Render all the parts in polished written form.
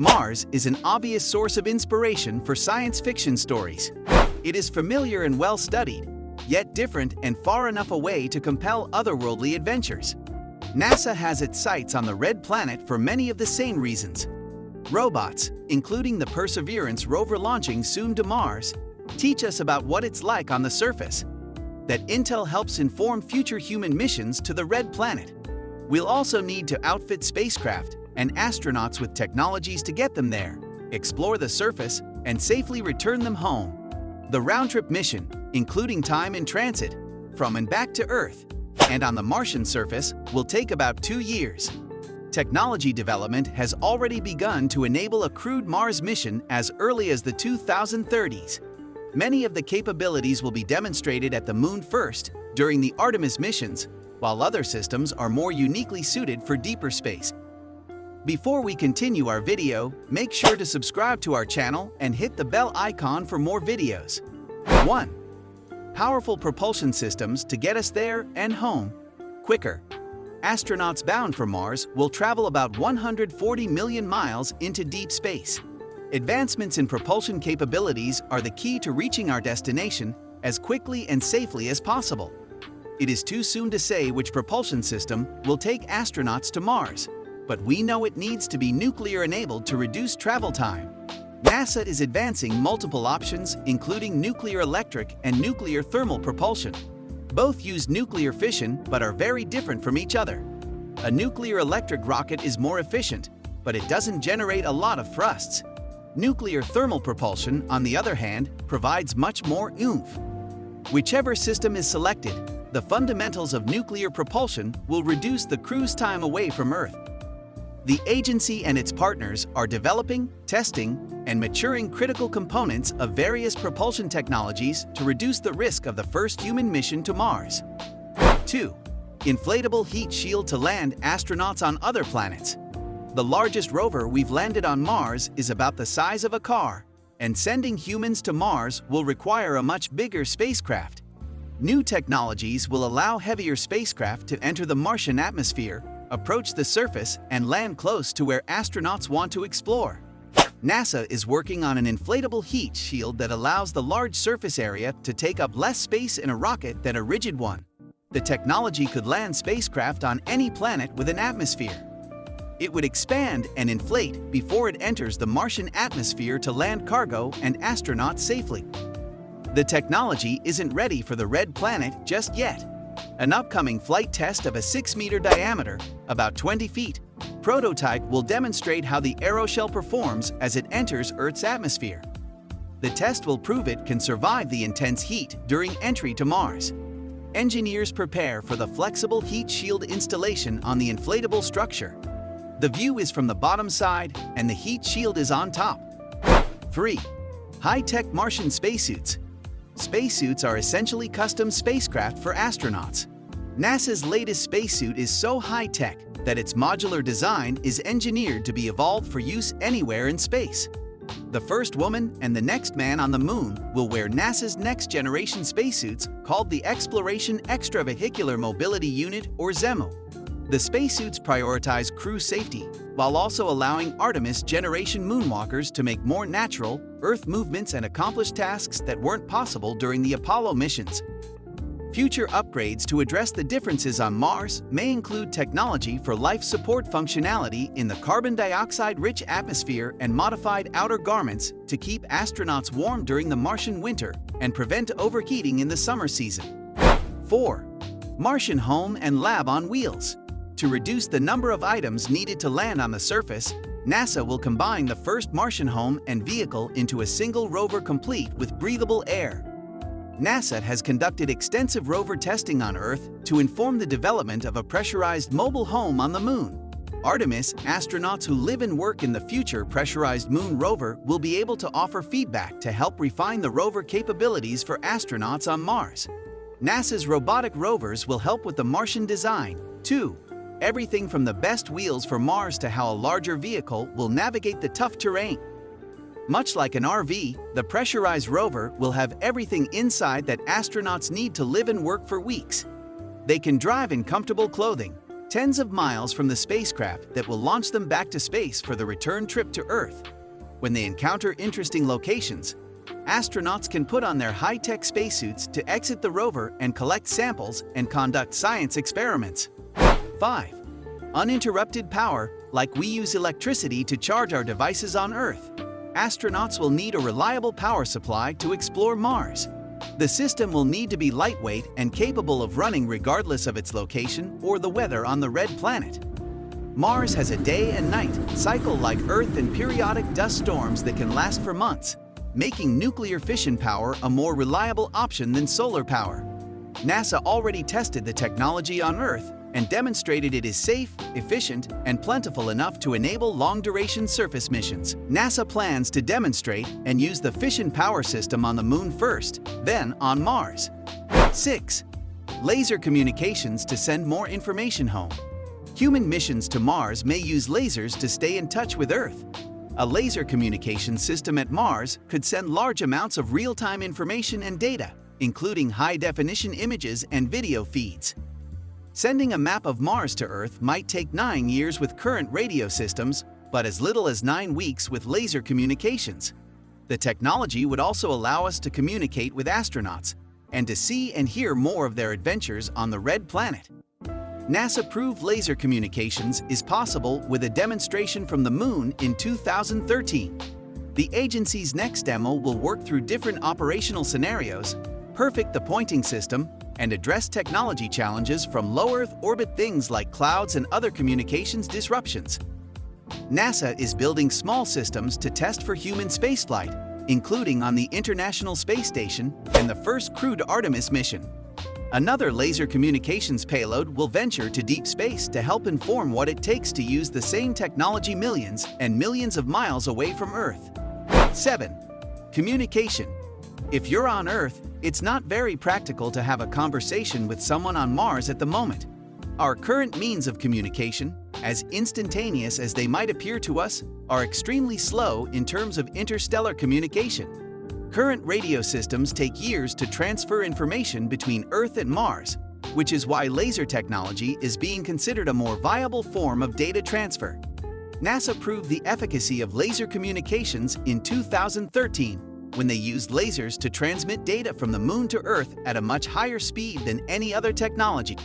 Mars is an obvious source of inspiration for science fiction stories. It is familiar and well-studied, yet different and far enough away to compel otherworldly adventures. NASA has its sights on the red planet for many of the same reasons. Robots, including the Perseverance rover launching soon to Mars, teach us about what it's like on the surface. That intel helps inform future human missions to the red planet. We'll also need to outfit spacecraft and astronauts with technologies to get them there, explore the surface, and safely return them home. The round-trip mission, including time in transit, from and back to Earth, and on the Martian surface, will take about 2 years. Technology development has already begun to enable a crewed Mars mission as early as the 2030s. Many of the capabilities will be demonstrated at the Moon first, during the Artemis missions, while other systems are more uniquely suited for deeper space. Before we continue our video, make sure to subscribe to our channel and hit the bell icon for more videos. 1. Powerful propulsion systems to get us there and home quicker. Astronauts bound for Mars will travel about 140 million miles into deep space. Advancements in propulsion capabilities are the key to reaching our destination as quickly and safely as possible. It is too soon to say which propulsion system will take astronauts to Mars, but we know it needs to be nuclear-enabled to reduce travel time. NASA is advancing multiple options, including nuclear electric and nuclear thermal propulsion. Both use nuclear fission but are very different from each other. A nuclear electric rocket is more efficient, but it doesn't generate a lot of thrusts. Nuclear thermal propulsion, on the other hand, provides much more oomph. Whichever system is selected, the fundamentals of nuclear propulsion will reduce the cruise time away from Earth. The agency and its partners are developing, testing, and maturing critical components of various propulsion technologies to reduce the risk of the first human mission to Mars. 2. Inflatable heat shield to land astronauts on other planets. The largest rover we've landed on Mars is about the size of a car, and sending humans to Mars will require a much bigger spacecraft. New technologies will allow heavier spacecraft to enter the Martian atmosphere, approach the surface, and land close to where astronauts want to explore. NASA is working on an inflatable heat shield that allows the large surface area to take up less space in a rocket than a rigid one. The technology could land spacecraft on any planet with an atmosphere. It would expand and inflate before it enters the Martian atmosphere to land cargo and astronauts safely. The technology isn't ready for the red planet just yet. An upcoming flight test of a 6-meter diameter, about 20 feet, prototype will demonstrate how the aeroshell performs as it enters Earth's atmosphere. The test will prove it can survive the intense heat during entry to Mars. Engineers prepare for the flexible heat shield installation on the inflatable structure. The view is from the bottom side, and the heat shield is on top. 3. High-tech Martian spacesuits. Spacesuits are essentially custom spacecraft for astronauts. NASA's latest spacesuit is so high-tech that its modular design is engineered to be evolved for use anywhere in space. The first woman and the next man on the Moon will wear NASA's next-generation spacesuits called the Exploration Extravehicular Mobility Unit, or XEMU. The spacesuits prioritize crew safety while also allowing Artemis generation moonwalkers to make more natural Earth movements and accomplish tasks that weren't possible during the Apollo missions. Future upgrades to address the differences on Mars may include technology for life support functionality in the carbon dioxide-rich atmosphere and modified outer garments to keep astronauts warm during the Martian winter and prevent overheating in the summer season. 4. Martian home and lab on wheels. To reduce the number of items needed to land on the surface, NASA will combine the first Martian home and vehicle into a single rover complete with breathable air. NASA has conducted extensive rover testing on Earth to inform the development of a pressurized mobile home on the Moon. Artemis astronauts who live and work in the future pressurized Moon rover will be able to offer feedback to help refine the rover capabilities for astronauts on Mars. NASA's robotic rovers will help with the Martian design, too. Everything from the best wheels for Mars to how a larger vehicle will navigate the tough terrain. Much like an RV, the pressurized rover will have everything inside that astronauts need to live and work for weeks. They can drive in comfortable clothing, tens of miles from the spacecraft that will launch them back to space for the return trip to Earth. When they encounter interesting locations, astronauts can put on their high-tech spacesuits to exit the rover and collect samples and conduct science experiments. 5. Uninterrupted power, like we use electricity to charge our devices on Earth. Astronauts will need a reliable power supply to explore Mars. The system will need to be lightweight and capable of running regardless of its location or the weather on the red planet. Mars has a day and night cycle like Earth and periodic dust storms that can last for months, making nuclear fission power a more reliable option than solar power. NASA already tested the technology on Earth and demonstrated it is safe, efficient, and plentiful enough to enable long-duration surface missions. NASA plans to demonstrate and use the fission power system on the Moon first, then on Mars. 6. Laser communications to send more information home. Human missions to Mars may use lasers to stay in touch with Earth. A laser communication system at Mars could send large amounts of real-time information and data, including high-definition images and video feeds. Sending a map of Mars to Earth might take 9 years with current radio systems, but as little as 9 weeks with laser communications. The technology would also allow us to communicate with astronauts and to see and hear more of their adventures on the red planet. NASA proved laser communications is possible with a demonstration from the Moon in 2013. The agency's next demo will work through different operational scenarios, perfect the pointing system, and address technology challenges from low Earth orbit, things like clouds and other communications disruptions. NASA is building small systems to test for human spaceflight, including on the International Space Station and the first crewed Artemis mission. Another laser communications payload will venture to deep space to help inform what it takes to use the same technology millions and millions of miles away from Earth. 7. Communication. If you're on Earth, it's not very practical to have a conversation with someone on Mars at the moment. Our current means of communication, as instantaneous as they might appear to us, are extremely slow in terms of interstellar communication. Current radio systems take years to transfer information between Earth and Mars, which is why laser technology is being considered a more viable form of data transfer. NASA proved the efficacy of laser communications in 2013 when they used lasers to transmit data from the Moon to Earth at a much higher speed than any other technology.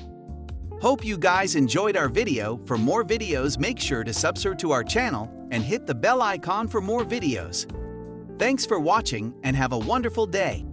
Hope you guys enjoyed our video. For more videos, make sure to subscribe to our channel and hit the bell icon for more videos. Thanks for watching and have a wonderful day.